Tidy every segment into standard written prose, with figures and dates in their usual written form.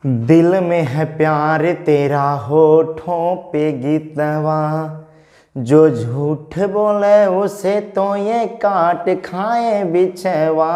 दिल में है प्यार तेरा होठों पे गीतवा, जो झूठ बोले उसे तो ये काट खाए बिछवा,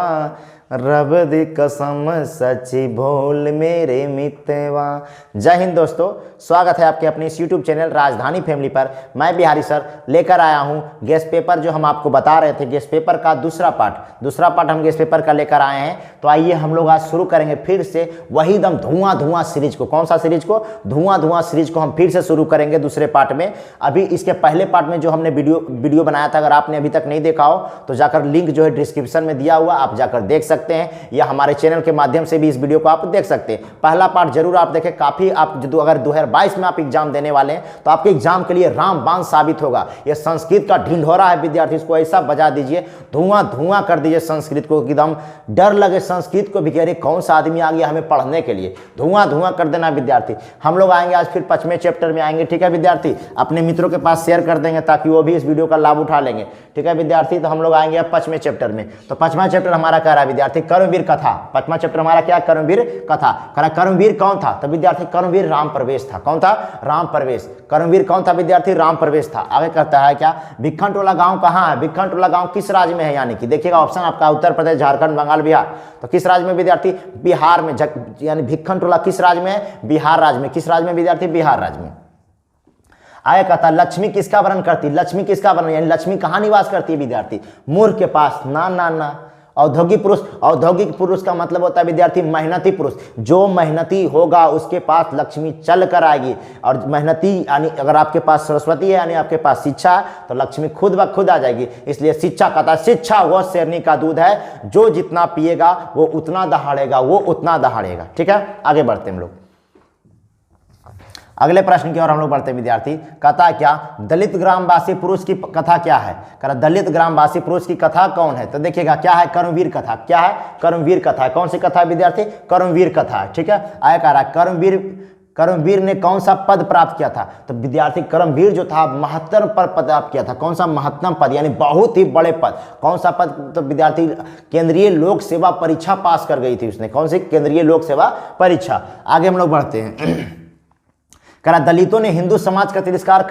रब दी कसम सच्ची बोल मेरे मितवा। जय हिंद दोस्तों, स्वागत है आपके अपने इस YouTube चैनल राजधानी फैमिली पर। मैं बिहारी सर लेकर आया हूं गेस्ट पेपर, जो हम आपको बता रहे थे गेस्ट पेपर का दूसरा पार्ट हम गेस्ट पेपर का लेकर आए हैं। तो आइए हम लोग आज शुरू करेंगे फिर से वही दम धुआं सीरीज को। कौन सा सीरीज को? धुआं सीरीज को हम फिर से शुरू करेंगे दूसरे पार्ट में। अभी इसके पहले पार्ट में जो हमने वीडियो बनाया था, अगर आपने अभी तक नहीं देखा हो तो जाकर लिंक जो है डिस्क्रिप्शन में दिया हुआ, आप जाकर देख सकते हैं, या हमारे चैनल के माध्यम से भी इस वीडियो को आप देख सकते हैं। पहला पार्ट जरूर आप देखें, काफी आप अगर 2022 में आप एग्जाम देने वाले हैं तो आपके एग्जाम के लिए रामबाण साबित होगा। यह संस्कृत का ढिंढोरा है विद्यार्थी, इसको ऐसा बजा दीजिए, धुआं कर दीजिए संस्कृत को, एकदम डर लगे संस्कृत को भी, कह रहे कौन सा आदमी आ गया हमें पढ़ने के लिए। धुआं कर देना विद्यार्थी। हम लोग आएंगे आज फिर 5वें चैप्टर में आएंगे, ठीक है विद्यार्थी। अपने मित्रों के पास शेयर कर देंगे ताकि वो भी इस वीडियो का लाभ उठा लेंगे, ठीक है विद्यार्थी। तो हम लोग आएंगे अब 5वें चैप्टर में। तो 5वां चैप्टर हमारा कह रहा है विद्यार्थी कर्मवीर कथा। 5वां चैप्टर हमारा क्या? कर्मवीर कथा। कह रहा कर्मवीर कौन था? तो विद्यार्थी कर्मवीर राम प्रवेश था। कौन था? राम प्रवेश। कर्मवीर कौन था विद्यार्थी? राम प्रवेश था। आगे कहता है क्या? भिक्खन टोला गांव कहाँ है? भिक्खन टोला गांव किस राज्य में है? यानी कि देखिएगा ऑप्शन आपका उत्तर प्रदेश, झारखंड, बंगाल, बिहार। तो किस राज्य में विद्यार्थी? बिहार में। यानी भिक्खन टोला किस राज्य में है? बिहार राज्य में। किस राज्य में विद्यार्थी? बिहार राज्य में। आगे कहता लक्ष्मी किसका वर्णन करती? लक्ष्मी किसका वर्णन, यानी लक्ष्मी कहाँ निवास करती है विद्यार्थी? मूर्ख के पास। ना। औद्योगिक पुरुष का मतलब होता है विद्यार्थी मेहनती पुरुष। जो मेहनती होगा उसके पास लक्ष्मी चल कर आएगी। और मेहनती यानी अगर आपके पास सरस्वती है, यानी आपके पास शिक्षा है, तो लक्ष्मी खुद ब खुद आ जाएगी। इसलिए शिक्षा कहता है शिक्षा वह शेरनी का दूध है, जो जितना पिएगा वो उतना दहाड़ेगा। ठीक है, आगे बढ़ते हम लोग अगले प्रश्न की ओर हम लोग बढ़ते हैं विद्यार्थी। कथा क्या? दलित ग्रामवासी पुरुष की कथा क्या है? कह दलित ग्रामवासी पुरुष की कथा कौन है? तो देखिएगा क्या है? कर्मवीर कथा। क्या है? कर्मवीर कथा है। कौन सी कथा है विद्यार्थी? कर्मवीर कथा है। ठीक है, आया कह रहा है कर्मवीर ने कौन सा पद प्राप्त किया था? तो विद्यार्थी कर्मवीर जो था महत्तम पद प्राप्त किया था। कौन सा? महत्तम पद, यानी बहुत ही बड़े पद। कौन सा पद? तो विद्यार्थी केंद्रीय लोक सेवा परीक्षा पास कर गई थी उसने। कौन सी? केंद्रीय लोक सेवा परीक्षा। आगे हम लोग बढ़ते हैं। कह रहा दलितों ने हिंदू समाज का तिरस्कार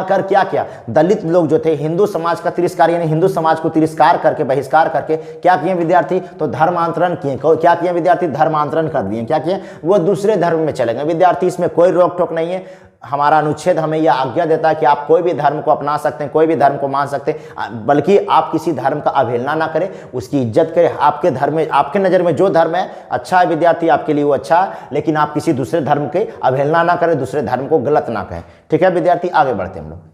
कर क्या किया? दलित लोग जो थे हिंदू समाज का तिरस्कार, यानी हिंदू समाज को तिरस्कार करके, बहिष्कार करके क्या किए विद्यार्थी? तो धर्मांतरण किए। क्या किए विद्यार्थी? धर्मांतरण कर दिए। क्या किए? वो दूसरे धर्म में चले गए विद्यार्थी। इसमें कोई रोक टोक नहीं है। हमारा अनुच्छेद हमें यह आज्ञा देता है कि आप कोई भी धर्म को अपना सकते हैं, कोई भी धर्म को मान सकते हैं, बल्कि आप किसी धर्म का अवहेलना ना करें, उसकी इज्जत करें। आपके धर्म में, आपके नज़र में जो धर्म है अच्छा है विद्यार्थी, आपके लिए वो अच्छा है, लेकिन आप किसी दूसरे धर्म के अवहेलना ना करें, दूसरे धर्म को गलत ना कहें। ठीक है विद्यार्थी, आगे बढ़ते हम लोग।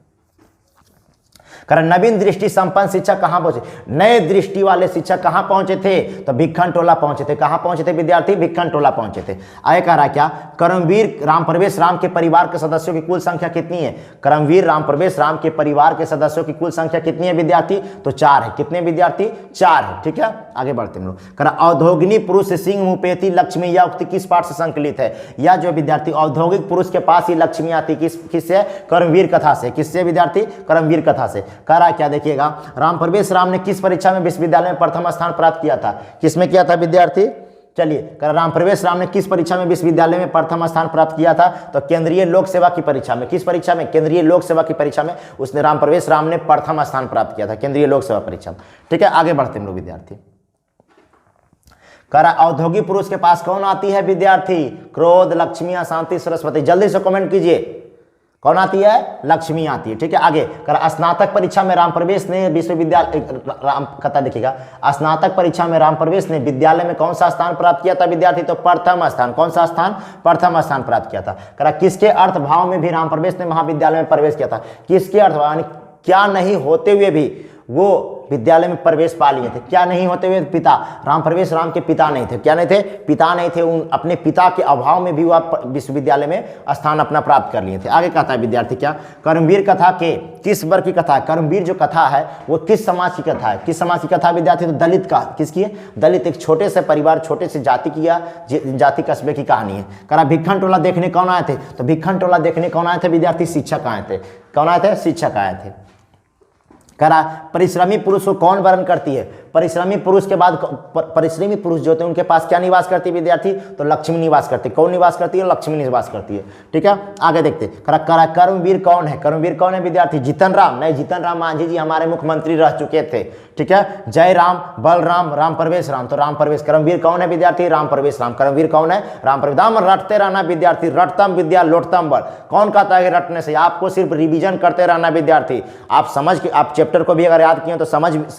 कारण नवीन दृष्टि संपन्न शिक्षक कहां पहुंचे? नए दृष्टि वाले शिक्षक कहां पहुंचे थे? तो भिक्खन टोला पहुंचे थे। कहां पहुंचे थे विद्यार्थी? भिक्खन टोला पहुंचे थे। आगे कह रहा क्या? कर्मवीर राम प्रवेश राम के परिवार के सदस्यों की कुल संख्या कितनी है? कर्मवीर राम प्रवेश राम के परिवार के सदस्यों की कुल संख्या कितनी है विद्यार्थी? तो 4 है। कितने विद्यार्थी? 4 है। ठीक है, आगे बढ़ते हम लोग। कह औद्योगिनी पुरुष सिंह मुपेती लक्ष्मी, यह उक्ति किस पाठ से संकलित है? या जो विद्यार्थी औद्योगिक पुरुष के पास ही लक्ष्मी आती, किससे? कर्मवीर कथा से। किससे विद्यार्थी? कर्मवीर कथा से। कह रहा क्या? देखिएगा राम प्रवेश राम ने किस परीक्षा में विश्वविद्यालय में प्रथम स्थान प्राप्त किया था? किसमें किया था विद्यार्थी? चलिए, कह राम प्रवेश राम ने किस परीक्षा में विश्वविद्यालय में प्रथम स्थान प्राप्त किया था? तो केंद्रीय लोक सेवा की परीक्षा में। किस परीक्षा में? केंद्रीय लोक सेवा की परीक्षा में उसने राम प्रवेश राम ने प्रथम स्थान प्राप्त किया था, केंद्रीय लोक सेवा परीक्षा में। ठीक है, आगे बढ़ते हम लोग विद्यार्थी। कह रहा औद्योगिक पुरुष के पास कौन आती है विद्यार्थी? क्रोध, लक्ष्मी, अशांति, सरस्वती। जल्दी से कमेंट कीजिए, कौन आती है? लक्ष्मी आती है। ठीक है, आगे कर स्नातक परीक्षा में राम प्रवेश ने विश्वविद्यालय कथा देखिएगा, स्नातक परीक्षा में राम प्रवेश ने विद्यालय में कौन सा स्थान प्राप्त किया था विद्यार्थी? तो प्रथम स्थान। कौन सा स्थान? प्रथम स्थान प्राप्त किया था। कह किसके अर्थभाव में भी राम प्रवेश ने महाविद्यालय में प्रवेश किया था? किसके अर्थभाव, यानी क्या नहीं होते हुए भी वो विद्यालय में प्रवेश पा लिए थे? क्या नहीं होते हुए? पिता। राम प्रवेश राम के पिता नहीं थे। क्या नहीं थे? पिता नहीं थे। उन अपने पिता के अभाव में भी वह विश्वविद्यालय में स्थान अपना प्राप्त कर लिए थे। आगे कहता है विद्यार्थी क्या? कर्मवीर कथा के किस वर्ग की कथा है? कर्मवीर जो कथा है वो किस समाज की कथा है? किस समाज की कथा विद्यार्थी? तो दलित का। किसकी है? दलित, एक छोटे से परिवार, छोटे से जाति की, जाति कस्बे की कहानी है। कह भिक्खन टोला देखने कौन आए थे? तो भिक्खन टोला देखने कौन आए थे विद्यार्थी? शिक्षक आए थे। कौन आए थे? शिक्षक आए थे। कह रहा परिश्रमी पुरुष को कौन वर्ण करती है? परिश्रमी पुरुष के बाद परिश्रमी पुरुष जो होते हैं उनके पास क्या निवास करती है विद्यार्थी, तो लक्ष्मी निवास करती है। कौन निवास करती है, लक्ष्मी निवास करती है। ठीक है, आगे देखते कर्मवीर कौन है, कर्मवीर कौन है विद्यार्थी, जीतन राम, नहीं जीतन राम मांझी जी हमारे मुख्यमंत्री रह चुके थे। ठीक है, जय राम, बलराम, राम प्रवेश राम, तो राम प्रवेश, कर्मवीर कौन है विद्यार्थी, राम प्रवेश राम, कर्मवीर कौन है, राम प्रवेश। दाम रटते रहना विद्यार्थी, रटतम विद्या लोटतम बल, कौन कहता है रटने से, आपको सिर्फ रिवीजन करते रहना विद्यार्थी। आप समझ के आप चैप्टर को भी अगर याद किए तो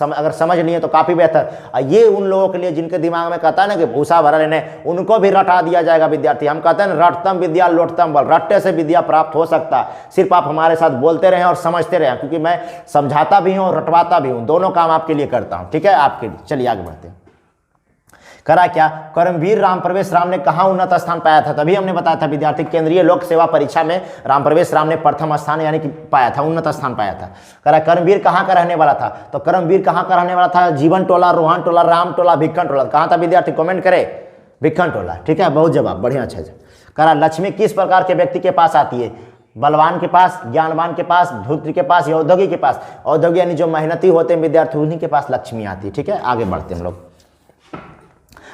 अगर समझ लिए तो काफी बेहतर। ये उन लोगों के लिए जिनके दिमाग में कहता है ना कि भूसा भरा लेने, उनको भी रटा दिया जाएगा विद्यार्थी। हम कहते हैं रटतम विद्या लोटतम बल, रट्टे से विद्या प्राप्त हो सकता है, सिर्फ आप हमारे साथ बोलते रहें और समझते रहें, क्योंकि मैं समझाता भी हूं और रटवाता भी हूं, दोनों काम आपके लिए करता हूं। ठीक है, आपके लिए। चलिए आगे बढ़ते हैं। करा क्या, कर्मवीर राम प्रवेश राम ने कहा उन्नत स्थान पाया था, तभी हमने बताया था विद्यार्थी केंद्रीय लोक सेवा परीक्षा में राम प्रवेश राम ने प्रथम स्थान यानी कि पाया था, उन्नत स्थान पाया था। करा कर्मवीर कहाँ का रहने वाला था, तो कर्मवीर कहाँ का रहने वाला था, जीवन टोला, रोहन टोला, राम टोला, भिक्खन टोला, कहाँ था विद्यार्थी, कमेंट करे, भिक्खन टोला। ठीक है, बहुत जवाब, बढ़िया, अच्छा। करा लक्ष्मी किस प्रकार के व्यक्ति के पास आती है, बलवान के पास, ज्ञानवान के पास, धूर्त के पास या औद्योगिक के पास, औद्योगिक यानी जो मेहनती होते हैं विद्यार्थी उन्हीं के पास लक्ष्मी आती है। ठीक है, आगे बढ़ते हैं हम लोग।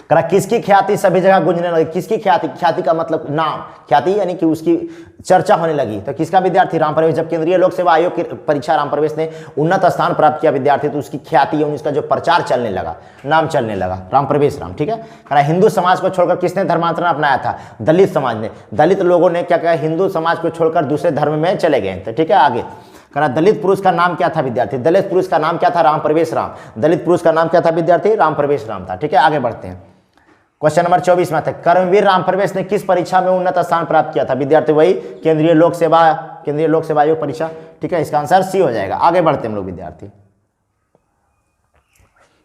करा किसकी ख्याति सभी जगह गूंजने लगी, किसकी ख्याति, ख्याति का मतलब नाम, ख्याति यानी कि उसकी चर्चा होने लगी, तो किसका विद्यार्थी, राम प्रवेश। जब केंद्रीय लोक सेवा आयोग की परीक्षा राम प्रवेश ने उन्नत स्थान प्राप्त किया विद्यार्थी, तो उसकी ख्याति यानी उसका जो प्रचार चलने लगा, नाम चलने लगा, राम प्रवेश राम। ठीक है, करा हिंदू समाज को छोड़कर किसने धर्मांतरण अपनाया था, दलित समाज ने। दलित लोगों ने क्या कहा, हिंदू समाज को छोड़कर दूसरे धर्म में चले गए थे। ठीक है, आगे करा दलित पुरुष का नाम क्या था विद्यार्थी, दलित पुरुष का नाम क्या था, राम प्रवेश राम। दलित पुरुष का नाम क्या था विद्यार्थी, राम प्रवेश राम था। ठीक है, आगे बढ़ते हैं। क्वेश्चन नंबर 24 में था, कर्मवीर राम प्रवेश ने किस परीक्षा में उन्नत स्थान प्राप्त किया था विद्यार्थी, वही केंद्रीय लोक सेवा आयोग परीक्षा। ठीक है, इसका आंसर सी हो जाएगा। आगे बढ़ते हम लोग विद्यार्थी।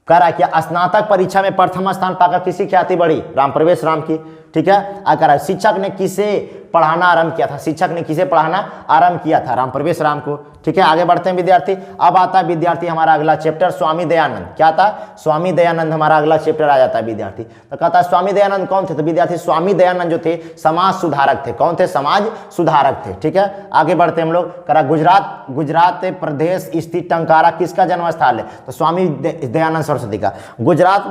कह रहा है कि स्नातक परीक्षा में प्रथम स्थान पाकर किसी ख्याति बढ़ी, राम प्रवेश राम की। ठीक है, कह रहा है शिक्षक ने किसे पढ़ाना आरंभ किया था, शिक्षक ने किसे पढ़ाना आरंभ किया था, राम प्रवेश राम को। ठीक है, आगे बढ़ते हैं विद्यार्थी। अब आता है विद्यार्थी हमारा अगला चैप्टर स्वामी दयानंद। क्या था, स्वामी दयानंद हमारा अगला चैप्टर आ जाता है विद्यार्थी। तो कहता है स्वामी दयानंद कौन थे, तो विद्यार्थी स्वामी दयानंद जो थे समाज सुधारक थे। कौन थे, समाज सुधारक थे। ठीक है, आगे बढ़ते हम लोग। करा गुजरात प्रदेश स्थित टंकारा किसका जन्म स्थल है, तो स्वामी दयानंद सरस्वती का। गुजरात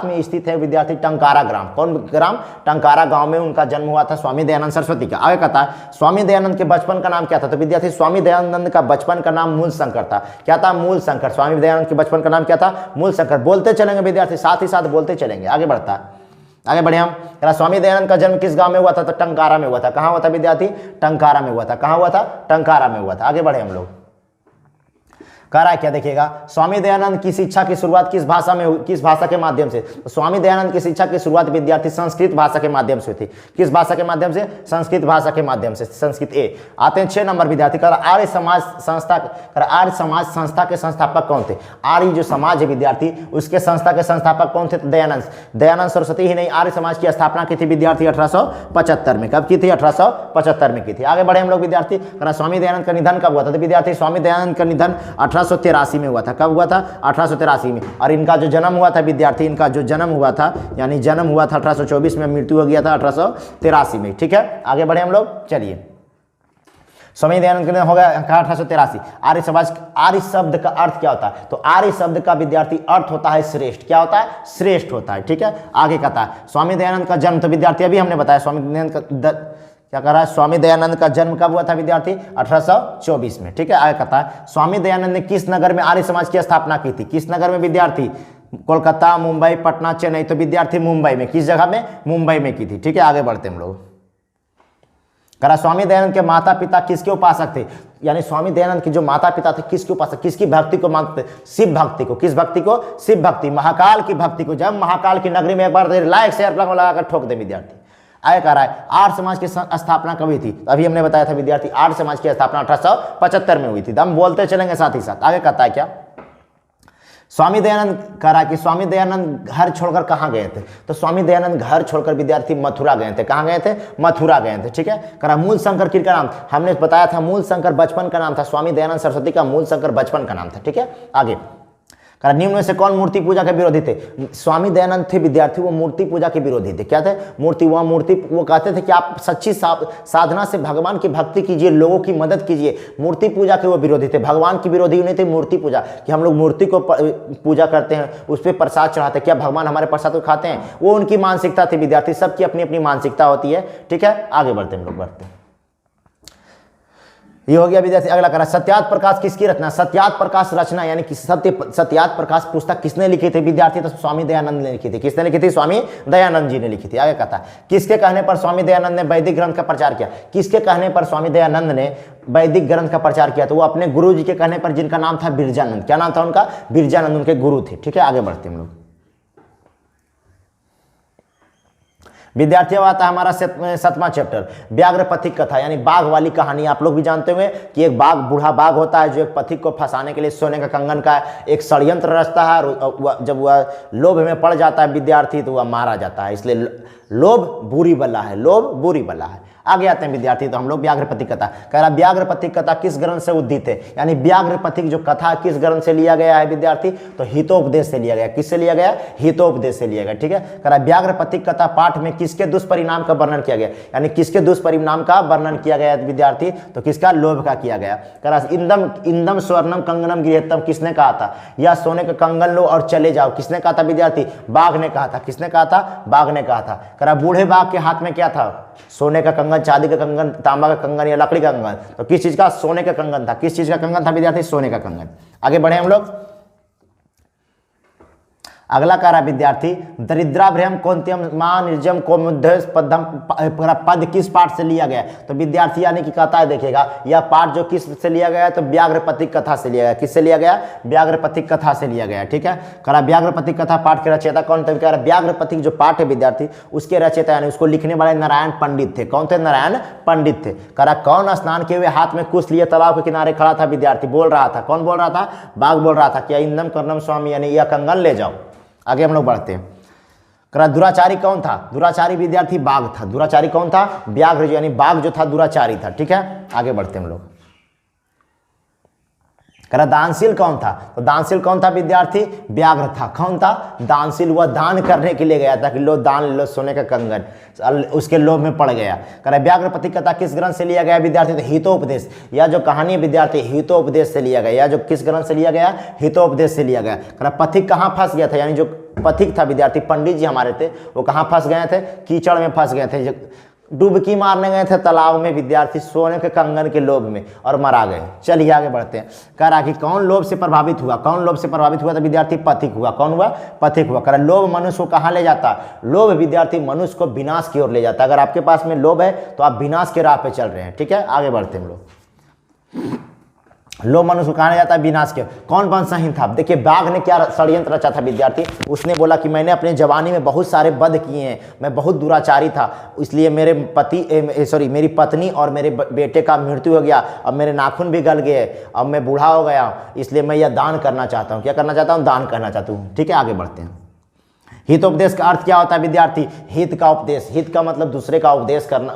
में स्थित है विद्यार्थी टंकारा ग्राम। कौन ग्राम, टंकारा गांव में उनका जन्म हुआ था स्वामी दयानंद सरस्वती का। आगे कहता है स्वामी दयानंद के बचपन का नाम क्या था, तो विद्यार्थी स्वामी दयानंद का बचपन का नाम मूल शंकर था। क्या था, मूल शंकर। स्वामी दयानंद के बचपन का नाम क्या था, मूल शंकर। बोलते चलेंगे विद्यार्थी, साथ ही साथ बोलते चलेंगे। आगे बढ़ता है, आगे बढ़े हम। स्वामी दयानंद का जन्म किस गांव में हुआ था, तो टंकारा में हुआ था। कहां हुआ था विद्यार्थी, टंकारा में हुआ था। कहां हुआ था, टंकारा में हुआ था। आगे बढ़े हम लोग। कह रहा है क्या, देखिएगा, स्वामी दयानंद की शिक्षा की शुरुआत किस भाषा के माध्यम से, तो स्वामी दयानंद की शिक्षा की शुरुआत विद्यार्थी संस्कृत भाषा के माध्यम से हुई थी। किस भाषा के माध्यम से, संस्कृत भाषा के माध्यम से, संस्कृत। ए आते हैं 6 नंबर विद्यार्थी। कह रहा आर्य समाज संस्था के संस्थापक कौन थे, आर्य जो समाज है विद्यार्थी उसके संस्था के संस्थापक कौन थे, तो दयानंद सरस्वती ही नहीं, आर्य समाज की स्थापना की थी विद्यार्थी 1875 में। कब की थी, 1875 में की थी। आगे बढ़े हम लोग विद्यार्थी। कह रहा स्वामी दयानंद का निधन कब हुआ था, तो विद्यार्थी स्वामी दयानंद का निधन 1883 में हुआ था। कब हुआ था, 1883 में। और इनका जो जन्म हुआ था विद्यार्थी, इनका जो जन्म हुआ था यानी जन्म हुआ था 1824 में, मृत्यु हो गया था 1883 में। ठीक है, आगे बढ़े हम लोग। चलिए, स्वामी दयानंद का हो गया 1883। आर्य शब्द का अर्थ क्या होता है, तो आर्य शब्द का विद्यार्थी अर्थ होता है श्रेष्ठ। क्या होता है, श्रेष्ठ होता है। ठीक है, आगे कहता है स्वामी दयानंद का जन्म, तो विद्यार्थी अभी हमने बताया स्वामी दयानंद का क्या कर रहा है, स्वामी दयानंद का जन्म कब हुआ था विद्यार्थी, 1824 में। ठीक है, आगे कहता है स्वामी दयानंद ने किस नगर में आर्य समाज की स्थापना की थी, किस नगर में विद्यार्थी, कोलकाता, मुंबई, पटना, चेन्नई, तो विद्यार्थी मुंबई में। किस जगह में, मुंबई में की थी। ठीक है, आगे बढ़ते हम लोग। करा स्वामी दयानंद के माता पिता किसके उपासक थे, यानी स्वामी दयानंद के जो माता पिता थे किसके उपासक, किसकी भक्ति को मानते, शिव भक्ति को। किस भक्ति को, शिव भक्ति, महाकाल की भक्ति को। जब महाकाल की नगरी में एक बार लाइक शेयर लगाकर ठोक दे विद्यार्थी। आगे कह रहा है आर्य समाज की स्थापना कभी थी, अभी हमने बताया था विद्यार्थी आर्य समाज की स्थापना 1875 में हुई थी। हम बोलते चलेंगे साथ ही साथ। आगे कहता है क्या, स्वामी दयानंद कह रहा है कि स्वामी दयानंद घर छोड़कर कहाँ गए थे, तो स्वामी दयानंद घर छोड़कर विद्यार्थी मथुरा गए थे। कहाँ गए थे, मथुरा गए थे। ठीक है, कह रहा मूल शंकर किसका नाम, हमने बताया था मूल शंकर बचपन का नाम था, स्वामी दयानंद सरस्वती का मूल शंकर बचपन का नाम था। ठीक है, आगे करा निम्न में से कौन मूर्ति पूजा के विरोधी थे? स्वामी दयानंद थे विद्यार्थी, वो मूर्ति पूजा के विरोधी थे। क्या थे? मूर्ति वो कहते थे कि आप सच्ची साधना से भगवान की भक्ति कीजिए, लोगों की मदद कीजिए। मूर्ति पूजा के वो विरोधी थे, भगवान की विरोधी नहीं थे मूर्ति पूजा, कि हम लोग मूर्ति को पूजा करते हैं, उस पर प्रसाद चढ़ाते हैं, क्या भगवान हमारे प्रसाद को खाते हैं? वो उनकी मानसिकता थी विद्यार्थी, सबकी अपनी अपनी मानसिकता होती है। ठीक है, आगे बढ़ते हम लोग बढ़ते हैं। ये हो गया विद्यार्थी। अगला करा सत्यार्थ प्रकाश किसकी रचना? सत्यार्थ प्रकाश रचना यानी कि सत्यार्थ प्रकाश पुस्तक किसने लिखी थी विद्यार्थी? तो स्वामी दयानंद ने लिखी थी। किसने लिखी थी? स्वामी दयानंद जी ने लिखी थी। आगे कहता है किसके कहने पर स्वामी दयानंद ने वैदिक ग्रंथ का प्रचार किया? किसके कहने पर स्वामी दयानंद ने वैदिक ग्रंथ का प्रचार किया? तो वो अपने गुरु जी के कहने पर, जिनका नाम था बिरजानंद। क्या नाम था उनका? बिरजानंद उनके गुरु थे। ठीक है, आगे बढ़ते हम लोग। विद्यार्थी अब आता है हमारा 7वां चैप्टर, व्याघ्र पथिक कथा यानी बाघ वाली कहानी। आप लोग भी जानते होंगे कि एक बाघ, बूढ़ा बाघ होता है जो एक पथिक को फंसाने के लिए सोने का कंगन का एक षड्यंत्र रचता है, और जब वह लोभ में पड़ जाता है विद्यार्थी तो वह मारा जाता है। इसलिए लोभ बुरी बला है, लोभ बुरी बला है। आगे आते हैं विद्यार्थी, तो हम लोग व्याघ्र पथिक कथा कह रहा। व्याघ्र पथिक कथा किस ग्रंथ से उद्धित है? यानी व्याघ्र पथिक जो कथा किस ग्रंथ से लिया गया है विद्यार्थी? तो हितोपदेश से लिया गया। किससे लिया गया? हितोपदेश से लिया गया। ठीक है, कह रहा व्याघ्र पथिक कथा पाठ में किसके दुष्परिणाम का वर्णन किया गया? यानी किसके दुष्परिणाम का वर्णन किया गया विद्यार्थी? तो किसका? लोभ का किया गया। कह रहा इंदम इंदम स्वर्णम कंगनम गृहत्तम किसने कहा था? या सोने का कंगन लो और चले जाओ, किसने कहा था विद्यार्थी? बाघ ने कहा था। किसने कहा था? बाघ ने कहा था। कह रहा बूढ़े बाघ के हाथ में क्या था? सोने का कंगन, चांदी का कंगन, तांबा का कंगन या लकड़ी का कंगन? तो किस चीज का? सोने का कंगन था। किस चीज का कंगन था विद्यार्थी? सोने का कंगन। आगे बढ़े हम लोग। अगला कह रहा विद्यार्थी दरिद्राभ्रम कौंत्यम मां निर्जम कौमुद्देश पद किस पाठ से लिया गया? तो विद्यार्थी यानी कि कहता है, देखिएगा यह पाठ जो किस से लिया गया है? तो व्याघ्र पथिक कथा से लिया गया। किससे लिया गया? व्याघ्र पथिक कथा से लिया गया। ठीक है, कह रहा व्याघ्र पथिक कथा पाठ के रचयिता कौन थे? कह रहा व्याघ्र पथिक जो पाठ है विद्यार्थी उसके रचयिता यानी उसको लिखने वाले नारायण पंडित थे। कौन थे? नारायण पंडित थे। कह रहा कौन स्नान किए हुए हाथ में कुश लिए तालाब के किनारे खड़ा था विद्यार्थी? बोल रहा था। कौन बोल रहा था? बाघ बोल रहा था। क्या इंदम कर्णम स्वामी यानी यह कंगन ले जाओ। आगे हम लोग बढ़ते हैं। करा दुराचारी कौन था? दुराचारी विद्यार्थी बाघ था। दुराचारी कौन था? व्याघ्र यानी बाघ जो था दुराचारी था। ठीक है, आगे बढ़ते हैं हम लोग। करा दानशील कौन था? तो दानशील कौन था विद्यार्थी? व्याघ्र था। कौन था? दानशील। वह दान करने के लिए गया था कि लो दान लो सोने का कंगन, उसके लोभ में पड़ गया। करा व्याघ्र पथिक कथा किस ग्रंथ से लिया गया विद्यार्थी? तो हितोपदेश। या जो कहानी विद्यार्थी हितोपदेश से लिया गया। या जो किस ग्रंथ से लिया गया? हितोपदेश से लिया गया। करा पथिक कहाँ फंस गया था? यानी जो पथिक था विद्यार्थी, पंडित जी हमारे थे, वो कहाँ फंस गए थे? कीचड़ में फंस गए थे, डुबकी मारने गए थे तालाब में विद्यार्थी सोने के कंगन के लोभ में और मरा गए। चलिए आगे बढ़ते हैं। कह रहा कि कौन लोभ से प्रभावित हुआ? कौन लोभ से प्रभावित हुआ? तो विद्यार्थी पथिक हुआ। कौन हुआ? पथिक हुआ। कह रहा लोभ मनुष्य को कहाँ ले जाता? लोभ विद्यार्थी मनुष्य को विनाश की ओर ले जाता। अगर आपके पास में लोभ है तो आप विनाश के राह पे चल रहे हैं। ठीक है, आगे बढ़ते हैं हम लोग। लोभ मनुष्य को कहा जाता है विनाश के। कौन वंशहीन था? देखिए बाघ ने क्या षड्यंत्र रचा था विद्यार्थी? उसने बोला कि मैंने अपने जवानी में बहुत सारे वध किए हैं, मैं बहुत दुराचारी था, इसलिए मेरे मेरी पत्नी और मेरे बेटे का मृत्यु हो गया, अब मेरे नाखून भी गल गए, अब मैं बूढ़ा हो गया, इसलिए मैं यह दान करना चाहता हूँ। क्या करना चाहता हूँ? दान करना चाहता हूँ। ठीक है, आगे बढ़ते हैं। हितोपदेश का अर्थ क्या होता है विद्यार्थी? हित का उपदेश। हित का मतलब दूसरे का उपदेश करना,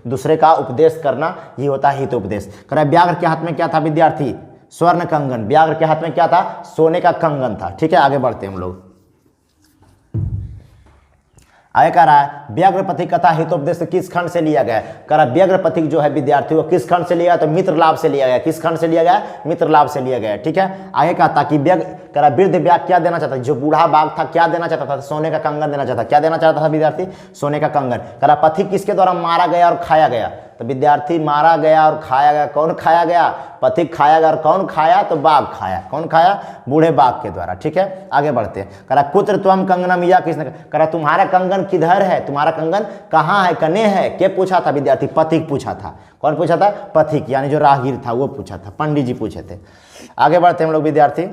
दूसरे का उपदेश करना, ये होता है हितोपदेश। कह रहा है व्याघ्र के हाथ में क्या था विद्यार्थी? स्वर्ण कंगन। व्याघ्र के हाथ में क्या था? सोने का कंगन था। ठीक है, आगे बढ़ते हैं हम लोग। आगे कह रहा है व्याघ्र पथिक कथा हितोपदेश किस खंड से लिया गया? कह रहा व्याघ्र पथिक जो है विद्यार्थी वो किस खंड से लिया? तो मित्र लाभ से लिया गया। किस खंड से लिया गया? मित्र लाभ से लिया गया। ठीक है, आगे कहता कि कह रहा वृद्ध व्याघ्र क्या देना चाहता? जो बूढ़ा बाघ था क्या देना चाहता था? सोने का कंगन देना चाहता। क्या देना चाहता था विद्यार्थी? सोने का कंगन। कह रहा पथिक किसके द्वारा मारा गया और खाया गया? तो विद्यार्थी मारा गया और खाया गया। कौन खाया गया? पथिक खाया गया। और कौन खाया? तो बाघ खाया। कौन खाया? बूढ़े बाघ के द्वारा। ठीक है, आगे बढ़ते हैं। कह रहा कुत्र त्वम कंगनम या किसने? कह रहा तुम्हारा कंगन किधर है? तुम्हारा कंगन कहाँ है? कने है? क्या पूछा था विद्यार्थी? पथिक पूछा था। कौन पूछा था? पथिक यानी जो राहगीर था वो पूछा था, पंडित जी पूछे थे। आगे बढ़ते हैं हम लोग विद्यार्थी।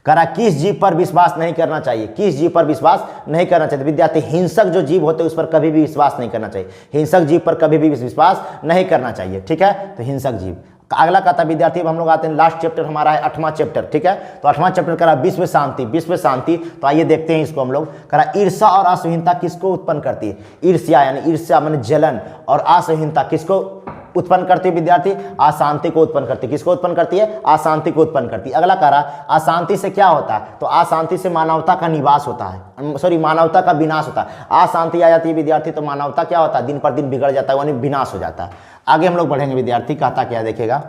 कह रहा किस जीव पर विश्वास नहीं करना चाहिए? किस जीव पर विश्वास नहीं करना चाहिए? विद्यार्थी हिंसक जो जीव होते हैं उस पर कभी भी विश्वास नहीं करना चाहिए। हिंसक जीव पर कभी भी विश्वास नहीं करना चाहिए। ठीक है, तो हिंसक जीव। अगला कहता विद्यार्थी, अब हम लोग आते हैं लास्ट चैप्टर हमारा है 8वां चैप्टर। ठीक है, तो 8वां चैप्टर करा विश्व शांति। विश्व शांति, तो आइए देखते हैं इसको हम लोग। करा ईर्ष्या और असहिष्णुता किसको उत्पन्न करती है? ईर्ष्या यानी ईर्ष्या माने जलन, और असहिष्णुता किसको उत्पन्न करती है विद्यार्थी? अशांति को उत्पन्न करती है। किसको उत्पन्न करती है? अशांति को उत्पन्न करती है। अगला कह रहा अशांति से क्या होता है? तो अशांति से मानवता का निवास होता है, सॉरी मानवता का विनाश होता है। अशांति आ जाती है विद्यार्थी तो मानवता क्या होता है? दिन पर दिन बिगड़ जाता है, यानी विनाश हो जाता है। आगे हम लोग बढ़ेंगे विद्यार्थी, कहता क्या देखिएगा,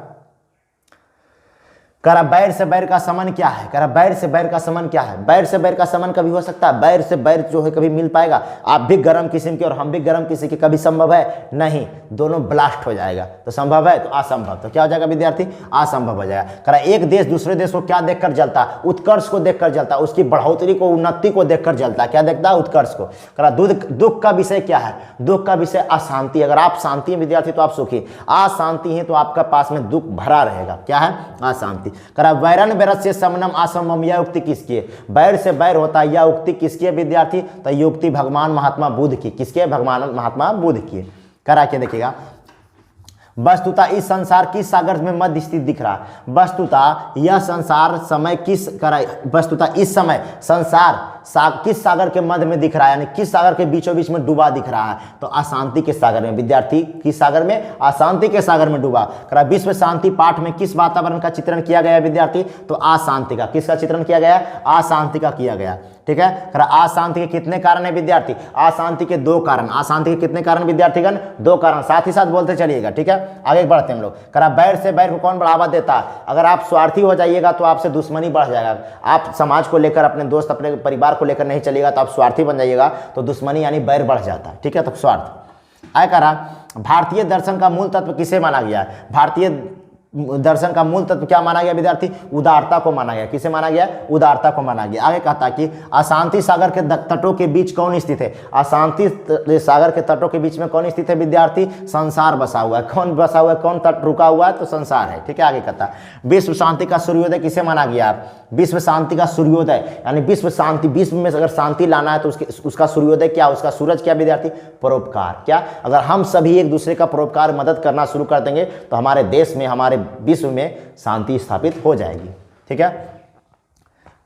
कह रहा बैर से बैर का समन क्या है? कह रहा बैर से बैर का समन क्या है? बैर से बैर का समन कभी हो सकता है? बैर से बैर जो है कभी मिल पाएगा? आप भी गर्म किस्म के और हम भी गर्म किसी के, कभी संभव है? नहीं, दोनों ब्लास्ट हो जाएगा। तो संभव है तो असंभव, तो क्या हो जाएगा विद्यार्थी? असंभव हो जाएगा। कह रहा एक देश दूसरे देश को क्या देखकर जलता है? उत्कर्ष को देखकर जलता है, उसकी बढ़ोतरी को, उन्नति को देखकर जलता है। क्या देखता है? उत्कर्ष को। कह रहा दुख का विषय क्या है? दुख का विषय अशांति। अगर आप शांति हैं विद्यार्थी तो आप सुखी, अशांति है तो आपका पास में दुख भरा रहेगा। क्या है? अशांति। करा वैरन वैरस से समनम असमम, यह उक्ति किसकी है? बैर से बैर होता है, यह उक्ति किसकी है विद्यार्थी? तो ये उक्ति भगवान महात्मा बुद्ध की। किसकी है? भगवान महात्मा बुद्ध की है। करा क्या देखिएगा, वस्तुतः इस संसार किस सागर में मध्य स्थित दिख रहा है? वस्तुतः यह संसार समय किस करा, वस्तुतः इस समय संसार किस सागर के मध्य में दिख रहा है, यानी किस सागर के बीचों बीच में डूबा दिख रहा है? तो अशांति के सागर में विद्यार्थी। किस सागर में? अशांति के सागर में डूबा। करा विश्व शांति पाठ में किस वातावरण का चित्रण किया गया विद्यार्थी? तो अशांति का। किसका चित्रण किया गया? अशांति का किया गया। ठीक है। करा अशांति के कितने कारण है विद्यार्थी? अशांति के 2 कारण। अशांति के कितने कारण विद्यार्थीगण? 2 कारण। साथ ही साथ बोलते चलिएगा। ठीक है, आगे बढ़ते हैं हम लोग। करा बैर से बैर को कौन बढ़ावा देता है? अगर आप स्वार्थी हो जाइएगा तो आपसे दुश्मनी बढ़ जाएगा। आप समाज को लेकर, अपने दोस्त, अपने परिवार को लेकर नहीं चलिएगा तो आप स्वार्थी बन जाइएगा, तो दुश्मनी यानी बैर बढ़ जाता है। ठीक है, तो स्वार्थ। आगे करा भारतीय दर्शन का मूल तत्व किसे माना गया है? भारतीय दर्शन का मूल तत्व क्या माना गया विद्यार्थी? उदारता को माना गया। किसे माना गया? उदारता को माना गया। आगे कहता कि अशांति सागर के तटों के बीच कौन स्थित है? अशांति सागर के तटों के बीच में कौन स्थित है विद्यार्थी? संसार बसा हुआ है। कौन बसा हुआ है? कौन तट रुका हुआ है? तो संसार है। ठीक है, आगे कहता विश्व शांति का सूर्योदय किसे माना गया? विश्व शांति का सूर्योदय, यानी विश्व शांति, विश्व में अगर शांति लाना है तो उसका सूर्योदय क्या? उसका सूरज क्या विद्यार्थी? परोपकार। क्या? अगर हम सभी एक दूसरे का परोपकार, मदद करना शुरू कर देंगे तो हमारे देश में, हमारे विश्व में शांति स्थापित हो जाएगी। ठीक है।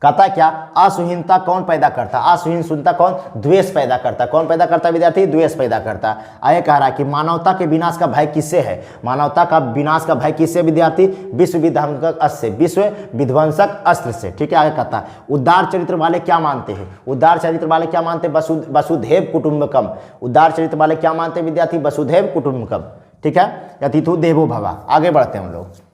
कहता क्या? असहिष्णुता कौन पैदा करता? असहिष्णुता कौन? द्वेष पैदा करता। कौन पैदा करता विद्यार्थी? द्वेष पैदा करता। आगे कह रहा है कि मानवता के विनाश का भय किससे है? मानवता का विनाश का भय किससे विद्यार्थी? विश्व विध्वंसक अस्त्र से। विश्व विध्वंसक अस्त्र से। ठीक है, आगे कहता है उदार चरित्र वाले क्या मानते हैं? उदार चरित्र वाले क्या मानते हैं? वसुधैव कुटुंबकम। उदार चरित्र वाले क्या मानते हैं विद्यार्थी? वसुधैव कुटुंबकम। ठीक है, अतिथु देवो भव। आगे बढ़ते हैं हम लोग।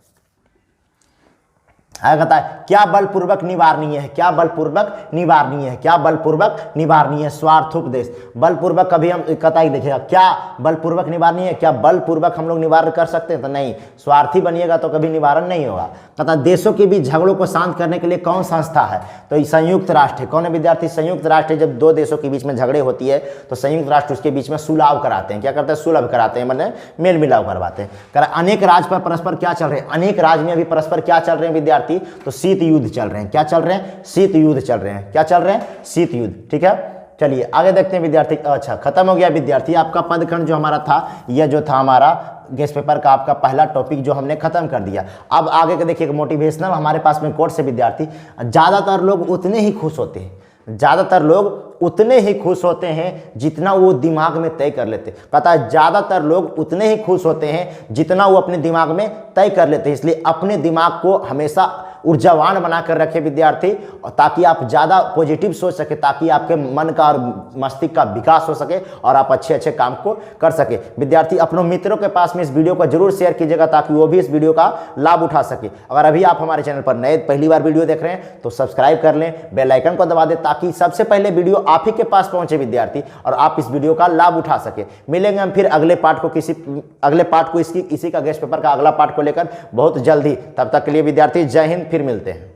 कहता है क्या बलपूर्वक निवारणीय है? क्या बलपूर्वक निवारणीय है? क्या बलपूर्वक निवारणीय है? स्वार्थोपदेश। बलपूर्वक कभी हम कहता ही देखिएगा, क्या बलपूर्वक निवारणीय है? क्या बलपूर्वक हम लोग निवारण कर सकते हैं? तो नहीं, स्वार्थी बनिएगा तो कभी निवारण नहीं होगा। कहता देशों के बीच झगड़ों को शांत करने के लिए कौन संस्था है? तो संयुक्त राष्ट्र है। कौन है विद्यार्थी? संयुक्त राष्ट्र। जब 2 देशों के बीच में झगड़े होती है तो संयुक्त राष्ट्र उसके बीच में सुलह कराते हैं। क्या करते हैं? सुलह कराते हैं, मतलब मेल मिलाप करवाते हैं। कह रहा अनेक राज्य पर परस्पर क्या चल रहे हैं? अनेक राज्य में अभी परस्पर क्या चल रहे हैं विद्यार्थी? तो शीत युद्ध चल रहे हैं। क्या चल रहे हैं? शीत युद्ध चल रहे हैं। क्या चल रहे हैं? शीत युद्ध। ठीक है, चलिए आगे देखते हैं विद्यार्थी। अच्छा, खत्म हो गया विद्यार्थी आपका पदखंड जो हमारा था, यह जो था हमारा गेस्ट पेपर का आपका पहला टॉपिक जो हमने खत्म कर दिया। अब आगे का देखिए मोटिवेशनल हमारे पास में कोर्स से विद्यार्थी। ज़्यादातर लोग उतने ही खुश होते हैं, ज़्यादातर लोग उतने ही खुश होते हैं जितना वो दिमाग में तय कर लेते। कहता है ज़्यादातर लोग उतने ही खुश होते हैं जितना वो अपने दिमाग में तय कर लेते हैं। इसलिए अपने दिमाग को हमेशा ऊर्जावान बनाकर रखे विद्यार्थी, ताकि आप ज़्यादा पॉजिटिव सोच सके, ताकि आपके मन का और मस्तिष्क का विकास हो सके और आप अच्छे अच्छे काम को कर सके। विद्यार्थी अपनों मित्रों के पास में इस वीडियो को जरूर शेयर कीजिएगा ताकि वो भी इस वीडियो का लाभ उठा सके। अगर अभी आप हमारे चैनल पर नए पहली बार वीडियो देख रहे हैं तो सब्सक्राइब कर लें, बेल आइकन को दबा दें ताकि सबसे पहले वीडियो आप ही के पास पहुंचे विद्यार्थी और आप इस वीडियो का लाभ उठा सके। मिलेंगे हम फिर अगले पार्ट को इसी का गेस्ट पेपर का अगला पार्ट को लेकर बहुत जल्दी। तब तक के लिए विद्यार्थी जय हिंद, फिर मिलते हैं।